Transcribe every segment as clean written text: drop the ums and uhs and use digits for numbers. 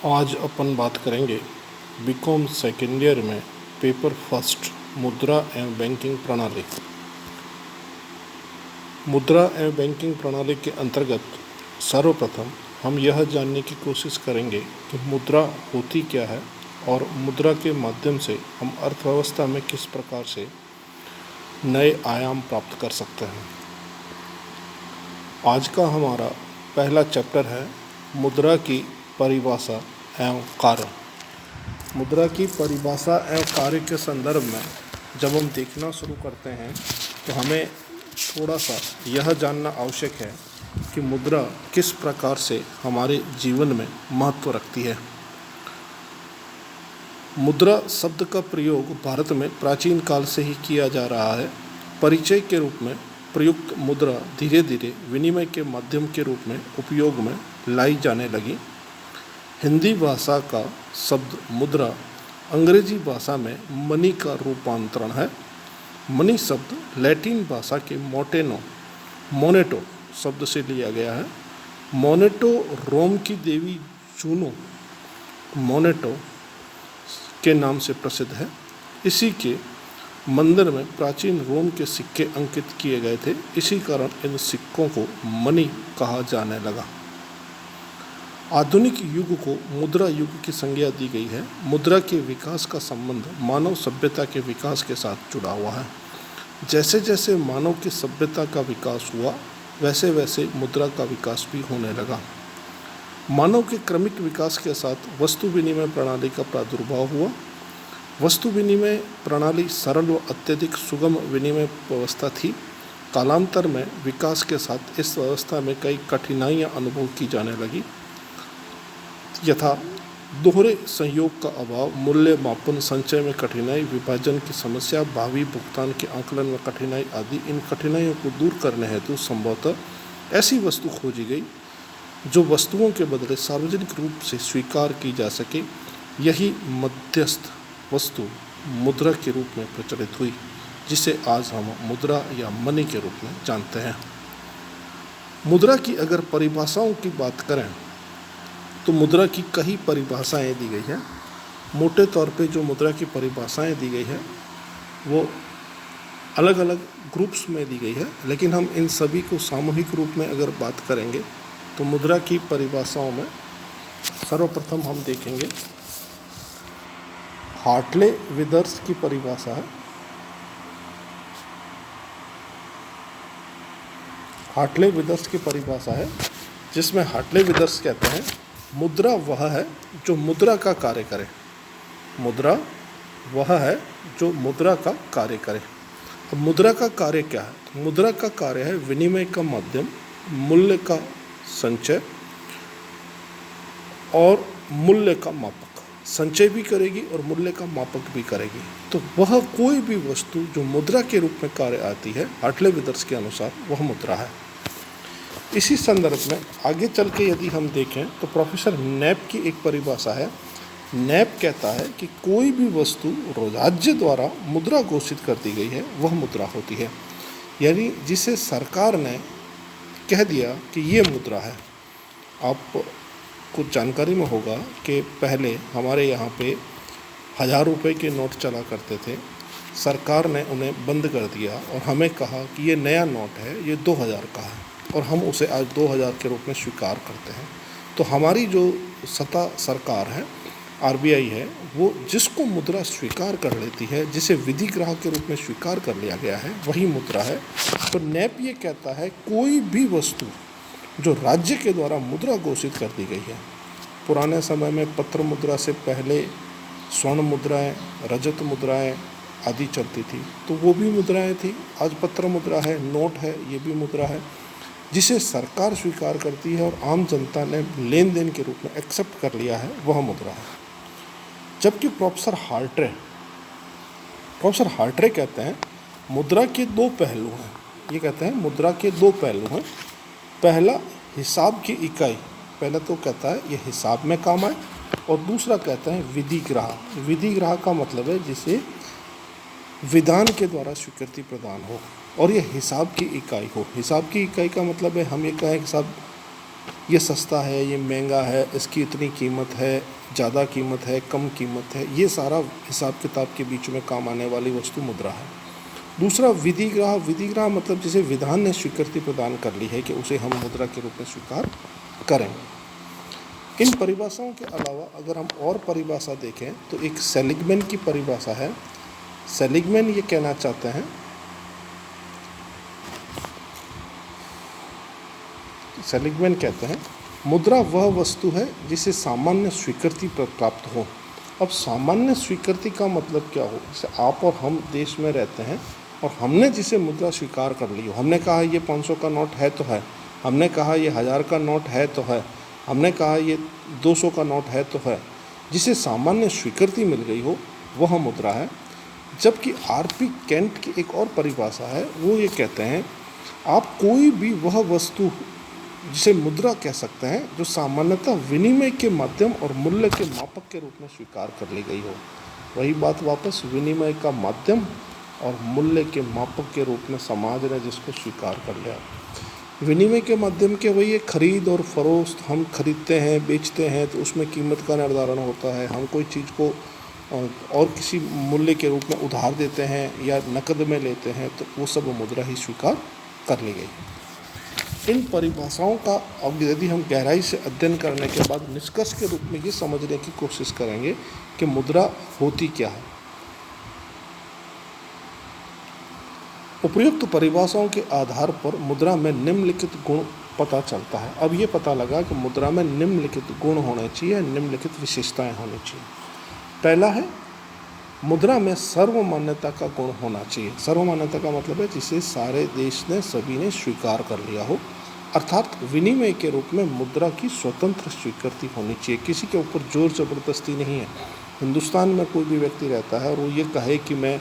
आज अपन बात करेंगे बीकॉम सेकेंड ईयर में पेपर फर्स्ट मुद्रा एवं बैंकिंग प्रणाली। मुद्रा एवं बैंकिंग प्रणाली के अंतर्गत सर्वप्रथम हम यह जानने की कोशिश करेंगे कि मुद्रा होती क्या है और मुद्रा के माध्यम से हम अर्थव्यवस्था में किस प्रकार से नए आयाम प्राप्त कर सकते हैं। आज का हमारा पहला चैप्टर है मुद्रा की परिभाषा एवं कार्य। मुद्रा की परिभाषा एवं कार्य के संदर्भ में जब हम देखना शुरू करते हैं तो हमें थोड़ा सा यह जानना आवश्यक है कि मुद्रा किस प्रकार से हमारे जीवन में महत्व रखती है। मुद्रा शब्द का प्रयोग भारत में प्राचीन काल से ही किया जा रहा है। परिचय के रूप में प्रयुक्त मुद्रा धीरे धीरे विनिमय के माध्यम के रूप में उपयोग में लाई जाने लगी। हिंदी भाषा का शब्द मुद्रा अंग्रेजी भाषा में मनी का रूपांतरण है। मनी शब्द लैटिन भाषा के मोनेटो शब्द से लिया गया है। मोनेटो रोम की देवी जूनो मोनेटो के नाम से प्रसिद्ध है। इसी के मंदिर में प्राचीन रोम के सिक्के अंकित किए गए थे। इसी कारण इन सिक्कों को मनी कहा जाने लगा। आधुनिक युग को मुद्रा युग की संज्ञा दी गई है। मुद्रा के विकास का संबंध मानव सभ्यता के विकास के साथ जुड़ा हुआ है। जैसे जैसे मानव की सभ्यता का विकास हुआ वैसे वैसे मुद्रा का विकास भी होने लगा। मानव के क्रमिक विकास के साथ वस्तु विनिमय प्रणाली का प्रादुर्भाव हुआ। वस्तु विनिमय प्रणाली सरल व अत्यधिक सुगम विनिमय व्यवस्था थी। कालांतर में विकास के साथ इस व्यवस्था में कई कठिनाइयां अनुभव की जाने लगी, यथा दोहरे संयोग का अभाव, मूल्य मापन, संचय में कठिनाई, विभाजन की समस्या, भावी भुगतान के आकलन में कठिनाई आदि। इन कठिनाइयों को दूर करने हेतु संभवतः ऐसी वस्तु खोजी गई जो वस्तुओं के बदले सार्वजनिक रूप से स्वीकार की जा सके। यही मध्यस्थ वस्तु मुद्रा के रूप में प्रचलित हुई, जिसे आज हम मुद्रा या मनी के रूप में जानते हैं। मुद्रा की अगर परिभाषाओं की बात करें तो मुद्रा की कई परिभाषाएं दी गई हैं। मोटे तौर पे जो मुद्रा की परिभाषाएं दी गई है वो अलग अलग ग्रुप्स में दी गई है, लेकिन हम इन सभी को सामूहिक रूप में अगर बात करेंगे तो मुद्रा की परिभाषाओं में सर्वप्रथम हम देखेंगे हार्टले विदर्स की परिभाषा है। हार्टले विदर्स की परिभाषा है जिसमें हार्टले विदर्स कहते हैं मुद्रा वह है जो मुद्रा का कार्य करे। मुद्रा वह है जो मुद्रा का कार्य करे। अब मुद्रा का कार्य क्या है? मुद्रा का कार्य है विनिमय का माध्यम, मूल्य का संचय और मूल्य का मापक। संचय भी करेगी और मूल्य का मापक भी करेगी। तो वह कोई भी वस्तु जो मुद्रा के रूप में कार्य आती है, हार्टले विदर्स के अनुसार वह मुद्रा है। इसी संदर्भ में आगे चल के यदि हम देखें तो प्रोफेसर नैप की एक परिभाषा है। नैप कहता है कि कोई भी वस्तु राज्य द्वारा मुद्रा घोषित कर दी गई है वह मुद्रा होती है। यानी जिसे सरकार ने कह दिया कि ये मुद्रा है। आप कुछ जानकारी में होगा कि पहले हमारे यहाँ पे 1000 रुपये के नोट चला करते थे। सरकार ने उन्हें बंद कर दिया और हमें कहा कि ये नया नोट है, ये 2000 का है और हम उसे आज 2000 के रूप में स्वीकार करते हैं। तो हमारी जो सत्ता सरकार है, आरबीआई है, वो जिसको मुद्रा स्वीकार कर लेती है, जिसे विधि ग्राहक के रूप में स्वीकार कर लिया गया है, वही मुद्रा है। तो नैप ये कहता है कोई भी वस्तु जो राज्य के द्वारा मुद्रा घोषित कर दी गई है। पुराने समय में पत्र मुद्रा से पहले स्वर्ण मुद्राएं, रजत मुद्राएं आदि चलती थी, तो वो भी मुद्राएं थी। आज पत्र मुद्रा है, नोट है, ये भी मुद्रा है जिसे सरकार स्वीकार करती है और आम जनता ने लेन देन के रूप में एक्सेप्ट कर लिया है, वह मुद्रा है। जबकि प्रोफेसर हार्ट्रे कहते हैं मुद्रा के दो पहलू हैं। ये कहते हैं मुद्रा के दो पहलू हैं। पहला हिसाब की इकाई, पहला तो कहता है ये हिसाब में काम आए, और दूसरा कहता है विधि ग्राहक। विधि ग्राहक का मतलब है जिसे विधान के द्वारा स्वीकृति प्रदान हो और ये हिसाब की इकाई हो। हिसाब की इकाई का मतलब है हम ये कहें कि साहब ये सस्ता है, ये महंगा है, इसकी इतनी कीमत है, ज़्यादा कीमत है, कम कीमत है, ये सारा हिसाब किताब के बीच में काम आने वाली वस्तु मुद्रा है। दूसरा विधिग्राह। विधिग्राह मतलब जिसे विधान ने स्वीकृति प्रदान कर ली है कि उसे हम मुद्रा के रूप में स्वीकार करेंगे। इन परिभाषाओं के अलावा अगर हम और परिभाषा देखें तो एक सेलिगमैन की परिभाषा है। सेलिगमैन ये कहना चाहते हैं, सेलिगमैन कहते हैं मुद्रा वह वस्तु है जिसे सामान्य स्वीकृति प्राप्त हो। अब सामान्य स्वीकृति का मतलब क्या हो? जैसे आप और हम देश में रहते हैं और हमने जिसे मुद्रा स्वीकार कर ली हो, हमने कहा ये 500 का नोट है तो है, हमने कहा ये 1000 का नोट है तो है, हमने कहा ये 200 का नोट है तो है, जिसे सामान्य स्वीकृति मिल गई हो वह मुद्रा है। जबकि आर.पी. केंट की एक और परिभाषा है, वो ये कहते हैं आप कोई भी वह वस्तु जिसे मुद्रा कह सकते हैं जो सामान्यतः विनिमय के माध्यम और मूल्य के मापक के रूप में स्वीकार कर ली गई हो। वही बात वापस, विनिमय का माध्यम और मूल्य के मापक के रूप में समाज ने जिसको स्वीकार कर लिया। विनिमय के माध्यम के वही एक खरीद और फरोख्त, हम खरीदते हैं बेचते हैं तो उसमें कीमत का निर्धारण होता है। हम कोई चीज़ को और किसी मूल्य के रूप में उधार देते हैं या नकद में लेते हैं तो वो सब मुद्रा ही स्वीकार कर ली गई। इन परिभाषाओं का अब यदि हम गहराई से अध्ययन करने के बाद निष्कर्ष के रूप में ये समझने की कोशिश करेंगे कि मुद्रा होती क्या है। उपर्युक्त परिभाषाओं के आधार पर मुद्रा में निम्नलिखित गुण पता चलता है। अब ये पता लगा कि मुद्रा में निम्नलिखित गुण होने चाहिए, निम्नलिखित विशेषताएं होनी चाहिए। पहला है मुद्रा में सर्वमान्यता का गुण होना चाहिए। सर्वमान्यता का मतलब है जिसे सारे देश ने, सभी ने स्वीकार कर लिया हो, अर्थात विनिमय के रूप में मुद्रा की स्वतंत्र स्वीकृति होनी चाहिए। किसी के ऊपर जोर जबरदस्ती नहीं है। हिंदुस्तान में कोई भी व्यक्ति रहता है और वो ये कहे कि मैं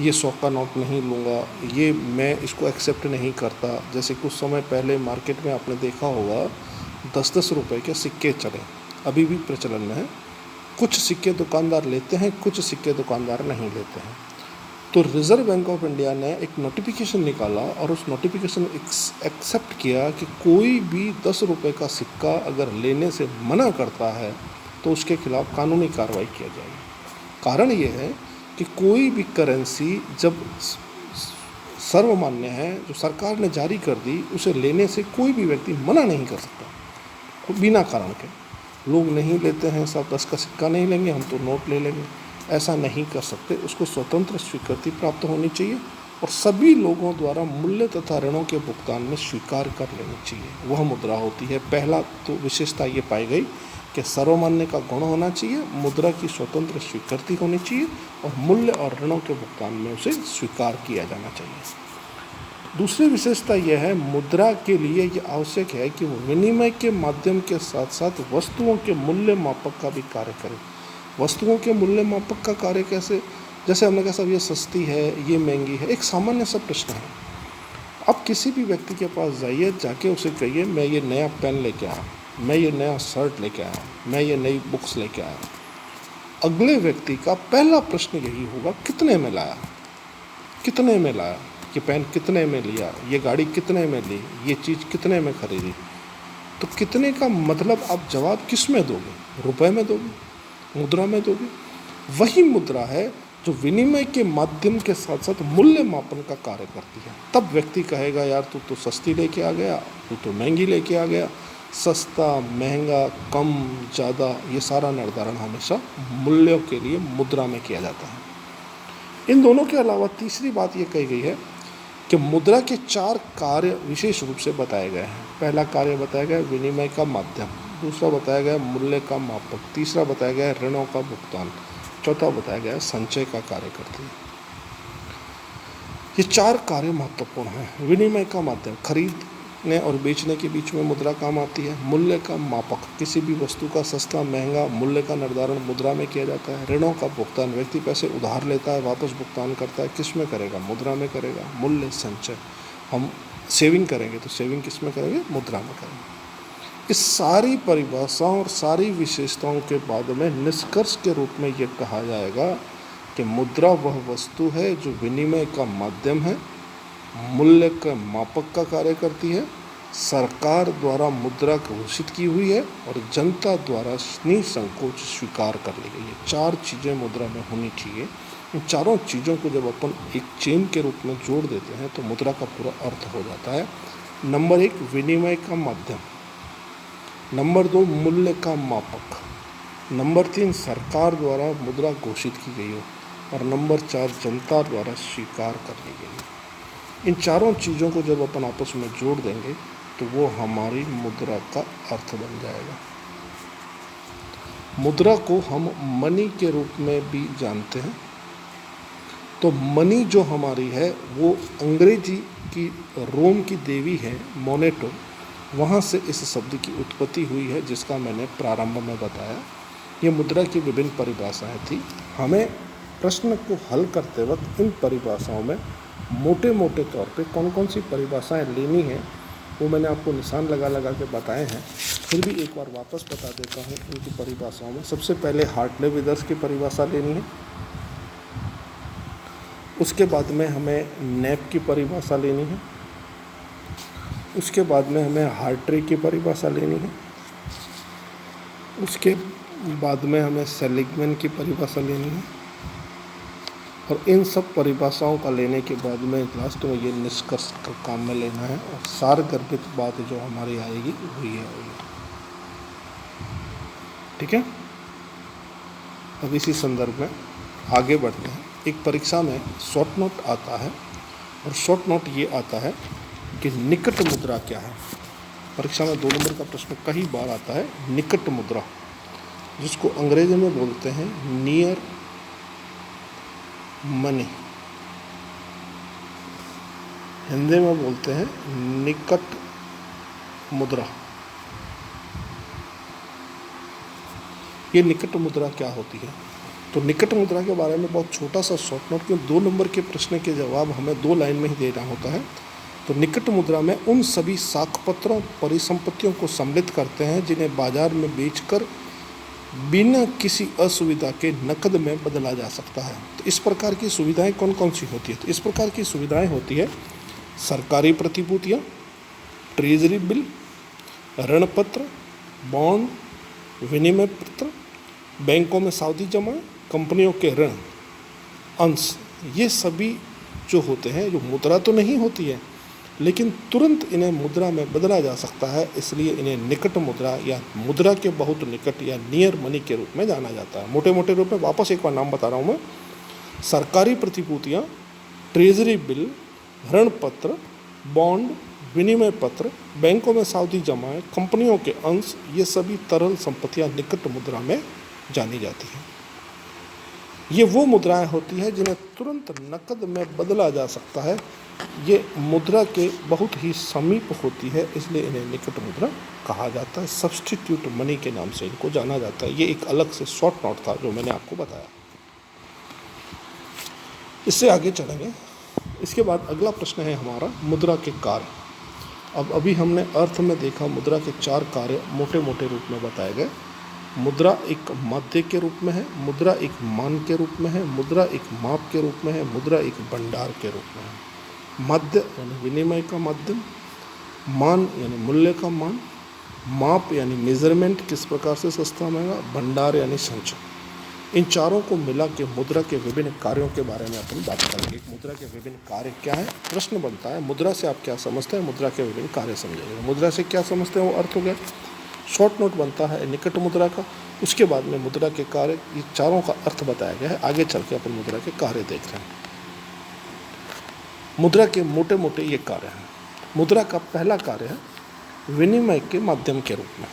ये 100 का नोट नहीं लूँगा, ये मैं इसको एक्सेप्ट नहीं करता। जैसे कुछ समय पहले मार्केट में आपने देखा होगा 10-10 रुपए के सिक्के चले, अभी भी प्रचलन में है। कुछ सिक्के दुकानदार लेते हैं, कुछ सिक्के दुकानदार नहीं लेते हैं। तो रिजर्व बैंक ऑफ इंडिया ने एक नोटिफिकेशन निकाला और उस नोटिफिकेशन एक्सेप्ट किया कि कोई भी 10 रुपये का सिक्का अगर लेने से मना करता है तो उसके खिलाफ कानूनी कार्रवाई किया जाएगी। कारण ये है कि कोई भी करेंसी जब सर्वमान्य है, जो सरकार ने जारी कर दी, उसे लेने से कोई भी व्यक्ति मना नहीं कर सकता बिना कारण के। लोग नहीं लेते हैं, सब 10 का सिक्का नहीं लेंगे, हम तो नोट ले लेंगे, ऐसा नहीं कर सकते। उसको स्वतंत्र स्वीकृति प्राप्त होनी चाहिए और सभी लोगों द्वारा मूल्य तथा ऋणों के भुगतान में स्वीकार कर लेनी चाहिए, वह मुद्रा होती है। पहला तो विशेषता ये पाई गई कि सर्वमान्य का गुण होना चाहिए, मुद्रा की स्वतंत्र स्वीकृति होनी चाहिए और मूल्य और ऋणों के भुगतान में उसे स्वीकार किया जाना चाहिए। दूसरी विशेषता यह है, मुद्रा के लिए ये आवश्यक है कि वो विनिमय के माध्यम के साथ साथ वस्तुओं के मूल्य मापक का भी कार्य करे। वस्तुओं के मूल्य मापक का कार्य कैसे? जैसे हमने कहा साहब ये सस्ती है, ये महंगी है, एक सामान्य सा प्रश्न है। अब किसी भी व्यक्ति के पास जाइए, जाके उसे कहिए मैं ये नया पेन लेके आया, मैं ये नया शर्ट लेके आया, मैं ये नई बुक्स लेके आया। अगले व्यक्ति का पहला प्रश्न यही होगा, कितने में लाया, कितने में लाया, ये पेन कितने में लिया, ये गाड़ी कितने में ली, ये चीज़ कितने में खरीदी। तो कितने का मतलब आप जवाब किस में दोगे? रुपए में दोगे, मुद्रा में दोगे? वही मुद्रा है जो विनिमय के माध्यम के साथ साथ मूल्य मापन का कार्य करती है। तब व्यक्ति कहेगा यार तू तो सस्ती लेके आ गया, तू तो महंगी लेके आ गया। सस्ता, महंगा, कम, ज़्यादा, ये सारा निर्धारण हमेशा मूल्यों के लिए मुद्रा में किया जाता है। इन दोनों के अलावा तीसरी बात ये कही गई है कि मुद्रा के 4 कार्य विशेष रूप से बताए गए हैं। पहला कार्य बताया गया विनिमय का माध्यम, दूसरा बताया गया मूल्य का मापक, तीसरा बताया गया ऋणों का भुगतान, चौथा बताया गया संचय का कार्य करती है। ये 4 कार्य महत्वपूर्ण हैं। विनिमय का माध्यम, खरीदने और बेचने के बीच में मुद्रा काम आती है। मूल्य का मापक, किसी भी वस्तु का सस्ता महंगा मूल्य का निर्धारण मुद्रा में किया जाता है। ऋणों का भुगतान, व्यक्ति पैसे उधार लेता है, वापस भुगतान करता है, किस में करेगा? मुद्रा में करेगा। मूल्य संचय, हम सेविंग करेंगे तो सेविंग किस में करेंगे? मुद्रा में करेंगे। इस सारी परिभाषाओं और सारी विशेषताओं के बाद में निष्कर्ष के रूप में ये कहा जाएगा कि मुद्रा वह वस्तु है जो विनिमय का माध्यम है, मूल्य का मापक का कार्य करती है सरकार द्वारा मुद्रा घोषित की हुई है और जनता द्वारा निसंकोच स्वीकार कर ली गई है। 4 चीज़ें मुद्रा में होनी चाहिए। इन चारों चीज़ों को जब अपन एक चेन के रूप में जोड़ देते हैं तो मुद्रा का पूरा अर्थ हो जाता है। नंबर 1 विनिमय का माध्यम, नंबर 2 मूल्य का मापक, नंबर 3 सरकार द्वारा मुद्रा घोषित की गई हो और नंबर 4 जनता द्वारा स्वीकार कर ली गई हो। इन चारों चीज़ों को जब अपन आपस में जोड़ देंगे तो वो हमारी मुद्रा का अर्थ बन जाएगा। मुद्रा को हम मनी के रूप में भी जानते हैं। तो मनी जो हमारी है वो अंग्रेजी की रोम की देवी है मोनेटो, वहाँ से इस शब्द की उत्पत्ति हुई है जिसका मैंने प्रारंभ में बताया। ये मुद्रा की विभिन्न परिभाषाएं थी। हमें प्रश्न को हल करते वक्त इन परिभाषाओं में मोटे मोटे तौर पे कौन कौन सी परिभाषाएं लेनी है वो मैंने आपको निशान लगा लगा के बताए हैं। फिर भी एक बार वापस बता देता हूँ इनकी परिभाषाओं में। सबसे पहले हार्टले विदर्स की परिभाषा लेनी है, उसके बाद में हमें नेप की परिभाषा लेनी है, उसके बाद में हमें हार्ट्रे की परिभाषा लेनी है, उसके बाद में हमें सेलिगमैन की परिभाषा लेनी है और इन सब परिभाषाओं का लेने के बाद में लास्ट में ये निष्कर्ष का काम में लेना है और सारगर्भित बात जो हमारी आएगी वही है। ठीक है, अब इसी संदर्भ में आगे बढ़ते हैं। एक परीक्षा में शॉर्ट नोट आता है और शॉर्ट नोट ये आता है कि निकट मुद्रा क्या है। परीक्षा में 2 नंबर का प्रश्न कई बार आता है निकट मुद्रा, जिसको अंग्रेजी में बोलते हैं नियर मनी, हिंदी में बोलते हैं निकट मुद्रा। ये निकट मुद्रा क्या होती है? तो निकट मुद्रा के बारे में बहुत छोटा सा शॉर्ट नोट, क्योंकि 2 नंबर के प्रश्न के जवाब हमें 2 लाइन में ही देना होता है। तो निकट मुद्रा में उन सभी साखपत्रों परिसंपत्तियों को सम्मिलित करते हैं जिन्हें बाजार में बेचकर बिना किसी असुविधा के नकद में बदला जा सकता है। तो इस प्रकार की सुविधाएं कौन कौन सी होती है? तो इस प्रकार की सुविधाएं होती है सरकारी प्रतिभूतियाँ, ट्रेजरी बिल, ऋण पत्र, बॉन्ड, विनिमय पत्र, बैंकों में सावधि जमा, कंपनियों के ऋण, अंश, ये सभी जो होते हैं, जो मुद्रा तो नहीं होती है लेकिन तुरंत इन्हें मुद्रा में बदला जा सकता है, इसलिए इन्हें निकट मुद्रा या मुद्रा के बहुत निकट या नियर मनी के रूप में जाना जाता है। मोटे मोटे रूप में वापस एक बार नाम बता रहा हूँ मैं। सरकारी प्रतिभूतियाँ, ट्रेजरी बिल, ऋण पत्र, बॉन्ड, विनिमय पत्र, बैंकों में सावधि जमाएं, कंपनियों के अंश, ये सभी तरल संपत्तियाँ निकट मुद्रा में जानी जाती हैं। ये वो मुद्राएं होती है जिन्हें तुरंत नकद में बदला जा सकता है। ये मुद्रा के बहुत ही समीप होती है, इसलिए इन्हें निकट मुद्रा कहा जाता है। सब्स्टिट्यूट मनी के नाम से इनको जाना जाता है। ये एक अलग से शॉर्ट नोट था जो मैंने आपको बताया। इससे आगे चलेंगे। इसके बाद अगला प्रश्न है हमारा मुद्रा के कार्य। अब अभी हमने अर्थ में देखा मुद्रा के 4 कार्य मोटे मोटे रूप में बताए गए। मुद्रा एक माध्य के रूप में है, मुद्रा एक मान के रूप में है, मुद्रा एक माप के रूप में है, मुद्रा एक भंडार के रूप में है। माध्य यानी विनिमय का माध्यम, मान यानी मूल्य का मान, माप यानी मेजरमेंट किस प्रकार से सस्ता महंगा, भंडार यानी संचय। इन चारों को मिला के मुद्रा के विभिन्न कार्यों के बारे में अपन बात करेंगे। मुद्रा के विभिन्न कार्य क्या है? प्रश्न बनता है मुद्रा से आप क्या समझते हैं, मुद्रा के विभिन्न कार्य समझेंगे। मुद्रा से क्या समझते हैं वो अर्थ हो गया। शॉर्ट नोट बनता है निकट मुद्रा का, उसके बाद में मुद्रा के कार्य, ये चारों का अर्थ बताया गया है। आगे चल के अपन मुद्रा के कार्य देख रहे हैं। मुद्रा के मोटे मोटे ये कार्य हैं। मुद्रा का पहला कार्य है विनिमय के माध्यम के रूप में।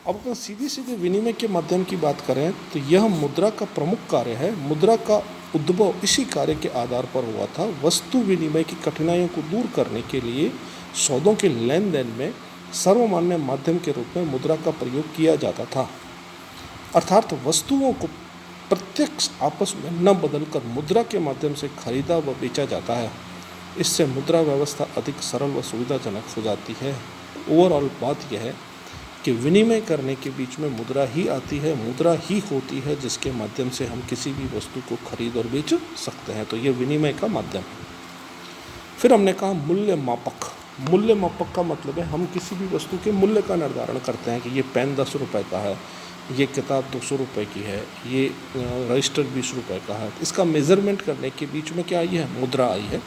अब अगर सीधी सीधी विनिमय के माध्यम की बात करें तो यह मुद्रा का प्रमुख कार्य है। मुद्रा का उद्भव इसी कार्य के आधार पर हुआ था। वस्तु विनिमय की कठिनाइयों को दूर करने के लिए सौदों के लेन देन में सर्वमान्य माध्यम के रूप में मुद्रा का प्रयोग किया जाता था। अर्थात वस्तुओं को प्रत्यक्ष आपस में न बदलकर मुद्रा के माध्यम से खरीदा व बेचा जाता है। इससे मुद्रा व्यवस्था अधिक सरल व सुविधाजनक हो जाती है। ओवरऑल बात यह है कि विनिमय करने के बीच में मुद्रा ही आती है, मुद्रा ही होती है जिसके माध्यम से हम किसी भी वस्तु को खरीद और बेच सकते हैं। तो ये विनिमय का माध्यम है। फिर हमने कहा मूल्य मापक। मूल्य मापक का मतलब है हम किसी भी वस्तु के मूल्य का निर्धारण करते हैं कि ये पेन 10 रुपये का है, ये किताब 200 रुपये की है, ये रजिस्टर 20 रुपये का है। इसका मेज़रमेंट करने के बीच में क्या आई है? मुद्रा आई है।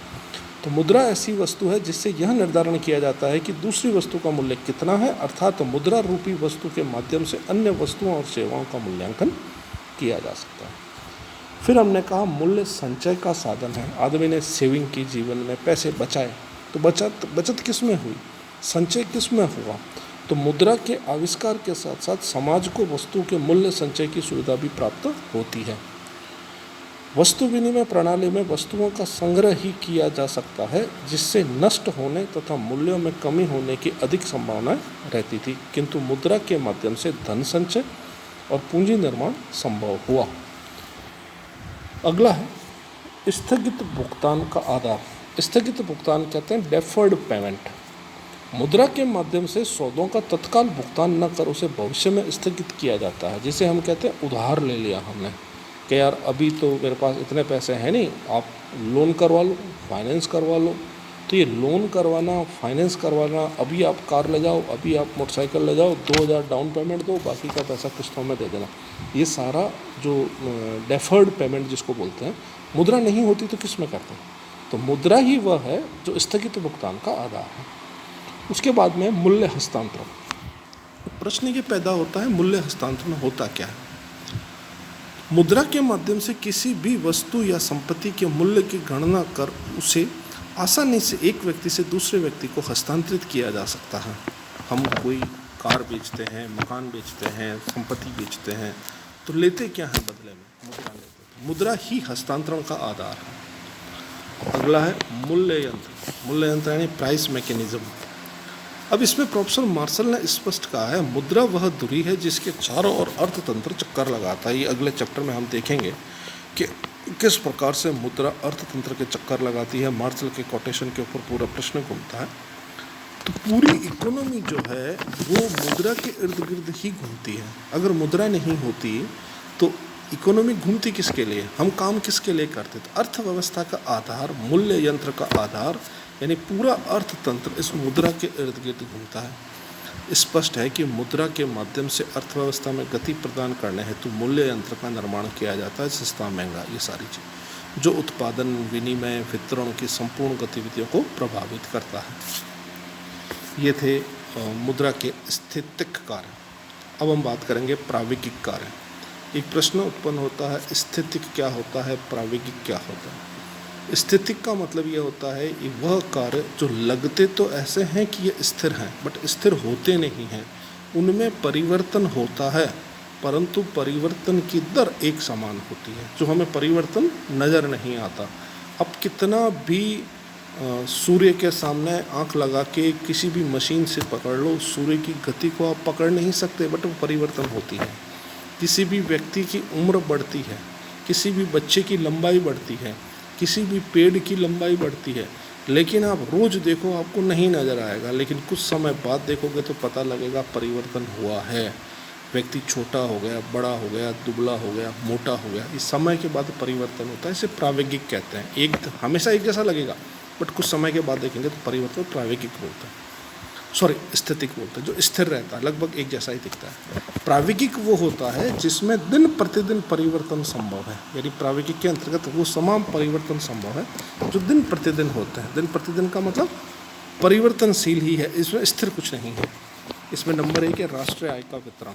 तो मुद्रा ऐसी वस्तु है जिससे यह निर्धारण किया जाता है कि दूसरी वस्तु का मूल्य कितना है, अर्थात मुद्रा रूपी वस्तु के माध्यम से अन्य वस्तुओं और सेवाओं का मूल्यांकन किया जा सकता है। फिर हमने कहा मूल्य संचय का साधन है। आदमी ने सेविंग की, जीवन में पैसे बचाए, तो बचत किस में हुई? संचय किस में हुआ? तो मुद्रा के आविष्कार के साथ साथ समाज को वस्तुओं के मूल्य संचय की सुविधा भी प्राप्त होती है। वस्तु विनिमय प्रणाली में वस्तुओं का संग्रह ही किया जा सकता है, जिससे नष्ट होने तथा मूल्यों में कमी होने की अधिक संभावना रहती थी, किंतु मुद्रा के माध्यम से धन संचय और पूंजी निर्माण संभव हुआ। अगला है स्थगित भुगतान का आधार। स्थगित भुगतान कहते हैं डेफर्ड पेमेंट। मुद्रा के माध्यम से सौदों का तत्काल भुगतान न कर उसे भविष्य में स्थगित किया जाता है, जिसे हम कहते हैं उधार ले लिया हमने कि यार अभी तो मेरे पास इतने पैसे हैं नहीं, आप लोन करवा लो, फाइनेंस करवा लो। तो ये लोन करवाना, फाइनेंस करवाना, अभी आप कार ले जाओ, अभी आप मोटरसाइकिल ले जाओ, 2000 डाउन पेमेंट दो, बाकी का पैसा किस्तों में दे देना। ये सारा जो डेफर्ड पेमेंट जिसको बोलते हैं, मुद्रा नहीं होती तो किस में करते हैं? तो मुद्रा ही वह है जो स्थगित भुगतान का आधार है। उसके बाद में मूल्य हस्तांतरण। प्रश्न ये पैदा होता है मूल्य हस्तांतरण होता क्या है? मुद्रा के माध्यम से किसी भी वस्तु या संपत्ति के मूल्य की गणना कर उसे आसानी से एक व्यक्ति से दूसरे व्यक्ति को हस्तांतरित किया जा सकता है। हम कोई कार बेचते हैं, मकान बेचते हैं, संपत्ति बेचते हैं, तो लेते क्या है बदले में? मुद्रा लेते हैं। मुद्रा ही हस्तांतरण का आधार है। अगला है मूल्य यंत्र। मूल्य यंत्र यानी प्राइस मैकेनिज्म। अब इसमें प्रोफेसर मार्शल ने स्पष्ट कहा है मुद्रा वह धुरी है जिसके चारों ओर अर्थतंत्र चक्कर लगाता है। ये अगले चैप्टर में हम देखेंगे कि किस प्रकार से मुद्रा अर्थतंत्र के चक्कर लगाती है। मार्शल के कोटेशन के ऊपर पूरा प्रश्न घूमता है। तो पूरी इकोनॉमी जो है वो मुद्रा के इर्द गिर्द ही घूमती है। अगर मुद्रा नहीं होती तो इकोनॉमी घूमती किसके लिए, हम काम किसके लिए करते? तो अर्थव्यवस्था का आधार, मूल्य यंत्र का आधार यानी पूरा अर्थतंत्र इस मुद्रा के इर्द गिर्द घूमता है। स्पष्ट है कि मुद्रा के माध्यम से अर्थव्यवस्था में गति प्रदान करने हेतु मूल्य यंत्र का निर्माण किया जाता है। सस्ता महंगा ये सारी चीज़ जो उत्पादन, विनिमय, वितरण की संपूर्ण गतिविधियों को प्रभावित करता है। ये थे मुद्रा के स्थितिक कार्य। अब हम बात करेंगे प्राविगिक कार्य। एक प्रश्न उत्पन्न होता है स्थितिक क्या होता है, प्राविगिक क्या होता है? स्थितिक का मतलब ये होता है कि वह कार्य जो लगते तो ऐसे हैं कि ये स्थिर हैं बट स्थिर होते नहीं हैं, उनमें परिवर्तन होता है परंतु परिवर्तन की दर एक समान होती है, जो हमें परिवर्तन नज़र नहीं आता। अब कितना भी सूर्य के सामने आंख लगा के किसी भी मशीन से पकड़ लो, सूर्य की गति को आप पकड़ नहीं सकते बट वो परिवर्तन होती है। किसी भी व्यक्ति की उम्र बढ़ती है, किसी भी बच्चे की लंबाई बढ़ती है, किसी भी पेड़ की लंबाई बढ़ती है, लेकिन आप रोज़ देखो आपको नहीं नज़र आएगा, लेकिन कुछ समय बाद देखोगे तो पता लगेगा परिवर्तन हुआ है। व्यक्ति छोटा हो गया, बड़ा हो गया, दुबला हो गया, मोटा हो गया, इस समय के बाद परिवर्तन होता है। इसे प्राविगिक कहते हैं। एक हमेशा एक जैसा लगेगा बट कुछ समय के बाद देखेंगे तो परिवर्तन प्राविगिक बोलते हैं, सॉरी स्थितिक बोलते हैं, जो स्थिर रहता है, लगभग एक जैसा ही दिखता है। प्राविगिक वो होता है जिसमें दिन प्रतिदिन परिवर्तन संभव है, यानी प्राविगिक के अंतर्गत वो तमाम परिवर्तन संभव है जो दिन प्रतिदिन होते हैं। दिन प्रतिदिन का मतलब परिवर्तनशील ही है, इसमें स्थिर कुछ नहीं है। इसमें नंबर 1 है राष्ट्रीय आय का वितरण।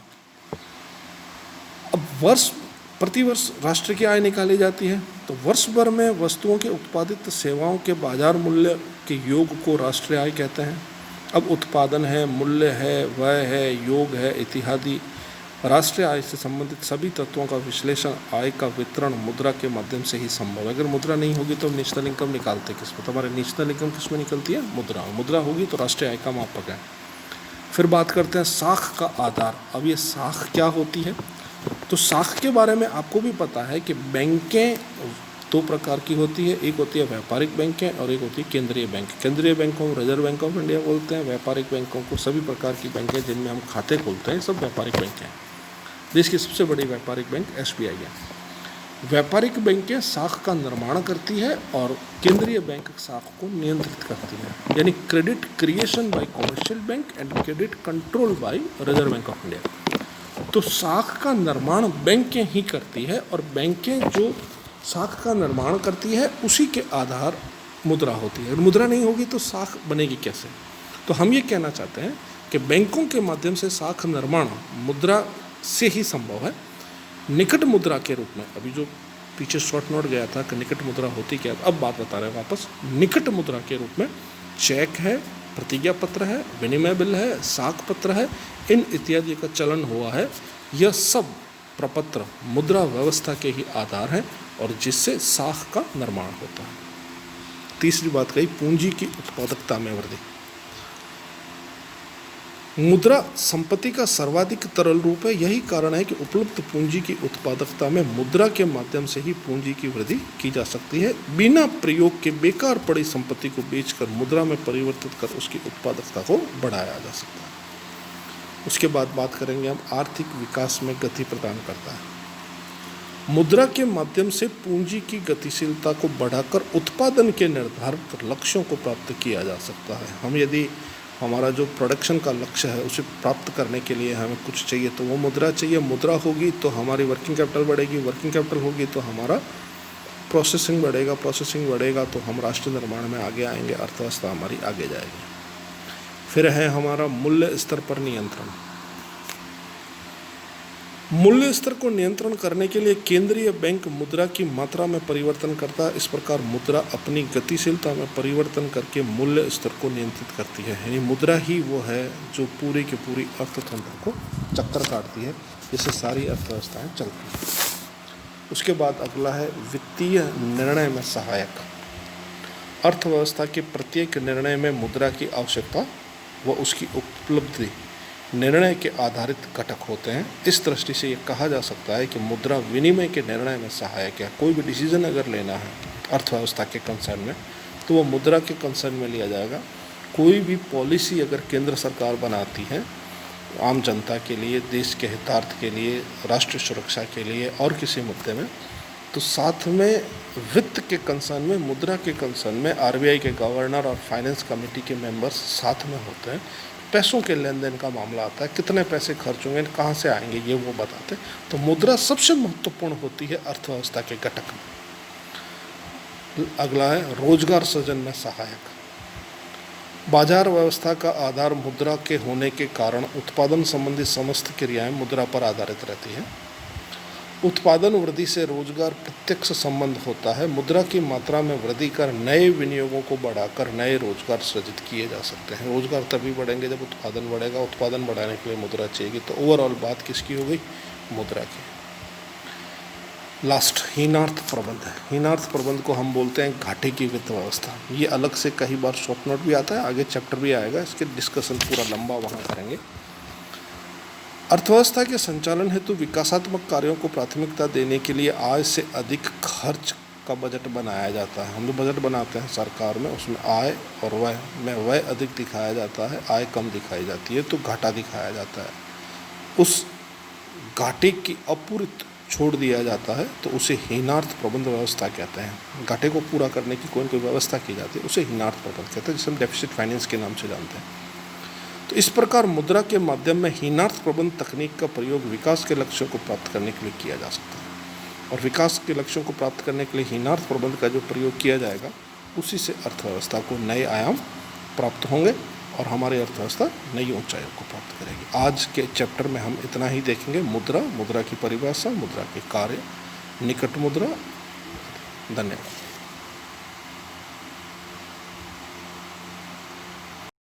अब प्रतिवर्ष राष्ट्र की आय निकाली जाती है, तो वर्ष भर में वस्तुओं के उत्पादित सेवाओं के बाजार मूल्य के योग को राष्ट्रीय आय कहते हैं। अब उत्पादन है, मूल्य है, व्यय है, योग है इत्यादि राष्ट्रीय आय से संबंधित सभी तत्वों का विश्लेषण, आय का वितरण मुद्रा के माध्यम से ही संभव है। अगर मुद्रा नहीं होगी तो नेशनल इनकम निकालते किस में? तो हमारे नेशनल इनकम किस में निकलती है? मुद्रा। मुद्रा होगी तो राष्ट्रीय आय का मापक है। फिर बात करते हैं साख का आधार। अब ये साख क्या होती है? तो साख के बारे में आपको भी पता है कि बैंकें दो प्रकार की होती है। एक होती है व्यापारिक बैंकें और एक होती है केंद्रीय बैंक। केंद्रीय बैंकों को रिजर्व बैंक ऑफ इंडिया बोलते हैं। व्यापारिक बैंकों को सभी प्रकार की बैंकें जिनमें हम खाते खोलते हैं सब व्यापारिक बैंक हैं। देश की सबसे बड़ी व्यापारिक बैंक SBI है। व्यापारिक बैंकें साख का निर्माण करती है और केंद्रीय बैंक साख को नियंत्रित करती है, यानी credit creation bye commercial bank and credit control by reserve bank of India. तो साख का निर्माण बैंकें ही करती है और बैंकें जो साख का निर्माण करती है उसी के आधार मुद्रा होती है। मुद्रा नहीं होगी तो साख बनेगी कैसे? तो हम ये कहना चाहते हैं कि बैंकों के माध्यम से साख निर्माण मुद्रा से ही संभव है। निकट मुद्रा के रूप में, अभी जो पीछे शॉर्ट नोट गया था कि निकट मुद्रा होती क्या, अब बात बता रहे हैं वापस। निकट मुद्रा के रूप में चेक है, प्रतिज्ञा पत्र है, विनिमय बिल है, साख पत्र है, इन इत्यादि का चलन हुआ है। यह सब प्रपत्र मुद्रा व्यवस्था के ही आधार हैं और जिससे साख का निर्माण होता है। तीसरी बात कही, पूंजी की उत्पादकता में वृद्धि। मुद्रा संपत्ति का सर्वाधिक तरल रूप है। यही कारण है कि उपलब्ध पूंजी की उत्पादकता में मुद्रा के माध्यम से ही पूंजी की वृद्धि की जा सकती है। बिना प्रयोग के बेकार पड़ी संपत्ति को बेचकर मुद्रा में परिवर्तित कर उसकी उत्पादकता को बढ़ाया जा सकता है। उसके बाद बात करेंगे हम आर्थिक विकास में गति प्रदान करता है। मुद्रा के माध्यम से पूंजी की गतिशीलता को बढ़ाकर उत्पादन के निर्धारित लक्ष्यों को प्राप्त किया जा सकता है। हम यदि हमारा जो प्रोडक्शन का लक्ष्य है उसे प्राप्त करने के लिए हमें कुछ चाहिए तो वो मुद्रा चाहिए। मुद्रा होगी तो हमारी वर्किंग कैपिटल बढ़ेगी, वर्किंग कैपिटल होगी तो हमारा प्रोसेसिंग बढ़ेगा, प्रोसेसिंग बढ़ेगा तो हम राष्ट्र निर्माण में आगे आएंगे, अर्थव्यवस्था हमारी आगे जाएगी। फिर है हमारा मूल्य स्तर पर नियंत्रण। मूल्य स्तर को नियंत्रण करने के लिए केंद्रीय बैंक मुद्रा की मात्रा में परिवर्तन करता है। इस प्रकार मुद्रा अपनी गतिशीलता में परिवर्तन करके मूल्य स्तर को नियंत्रित करती है। यानी मुद्रा ही वो है जो पूरी की पूरी अर्थतंत्र को चक्कर काटती है, जिससे सारी अर्थव्यवस्थाएं चलती हैं। उसके बाद अगला है वित्तीय निर्णय में सहायक। अर्थव्यवस्था के प्रत्येक निर्णय में मुद्रा की आवश्यकता व उसकी उपलब्धि निर्णय के आधारित घटक होते हैं। इस दृष्टि से ये कहा जा सकता है कि मुद्रा विनिमय के निर्णय में सहायक है। कोई भी डिसीजन अगर लेना है अर्थव्यवस्था के कंसर्न में तो वो मुद्रा के कंसर्न में लिया जाएगा। कोई भी पॉलिसी अगर केंद्र सरकार बनाती है आम जनता के लिए, देश के हितार्थ के लिए, राष्ट्रीय सुरक्षा के लिए और किसी मुद्दे में, तो साथ में वित्त के कंसर्न में, मुद्रा के कंसर्न में आरबीआई के गवर्नर और फाइनेंस कमेटी के मेंबर्स साथ में होते हैं। पैसों के लेन देन का मामला आता है, कितने पैसे खर्च होंगे, कहाँ से आएंगे, ये वो बताते हैं। तो मुद्रा सबसे महत्वपूर्ण होती है अर्थव्यवस्था के घटक में। अगला है रोजगार सृजन में सहायक। बाजार व्यवस्था का आधार मुद्रा के होने के कारण उत्पादन संबंधी समस्त क्रियाएं मुद्रा पर आधारित रहती हैं। उत्पादन वृद्धि से रोजगार प्रत्यक्ष संबंध होता है। मुद्रा की मात्रा में वृद्धि कर नए विनियोगों को बढ़ाकर नए रोजगार सृजित किए जा सकते हैं। रोजगार तभी बढ़ेंगे जब उत्पादन बढ़ेगा। उत्पादन बढ़ाने के लिए मुद्रा चाहिए। तो ओवरऑल बात किसकी हो गई? मुद्रा की। लास्ट हीनार्थ प्रबंध है। हीनार्थ प्रबंध को हम बोलते हैं घाटे की वित्त व्यवस्था। ये अलग से कई बार शॉर्ट नोट भी आता है, आगे चैप्टर भी आएगा, इसके डिस्कशन पूरा लंबा वहाँ करेंगे। अर्थव्यवस्था के संचालन हेतु विकासात्मक कार्यों को प्राथमिकता देने के लिए आय से अधिक खर्च का बजट बनाया जाता है। हम जो बजट बनाते हैं सरकार में, उसमें आय और व्यय में व्यय अधिक दिखाया जाता है, आय कम दिखाई जाती है, तो घाटा दिखाया जाता है। उस घाटे की अपूर्ति छोड़ दिया जाता है तो उसे हीनार्थ प्रबंध व्यवस्था कहते हैं। घाटे को पूरा करने की कोई न कोई व्यवस्था की जाती है, उसे हीनार्थ प्रबंध कहते हैं, जिसे हम डेफिसिट फाइनेंस के नाम से जानते हैं। तो इस प्रकार मुद्रा के माध्यम में हीनार्थ प्रबंध तकनीक का प्रयोग विकास के लक्ष्यों को प्राप्त करने के लिए किया जा सकता है। और विकास के लक्ष्यों को प्राप्त करने के लिए हीनार्थ प्रबंध का जो प्रयोग किया जाएगा उसी से अर्थव्यवस्था को नए आयाम प्राप्त होंगे और हमारी अर्थव्यवस्था नई ऊंचाइयों को प्राप्त करेगी। आज के चैप्टर में हम इतना ही देखेंगे। मुद्रा, मुद्रा की परिभाषा, मुद्रा के कार्य, निकट मुद्रा। धन्यवाद।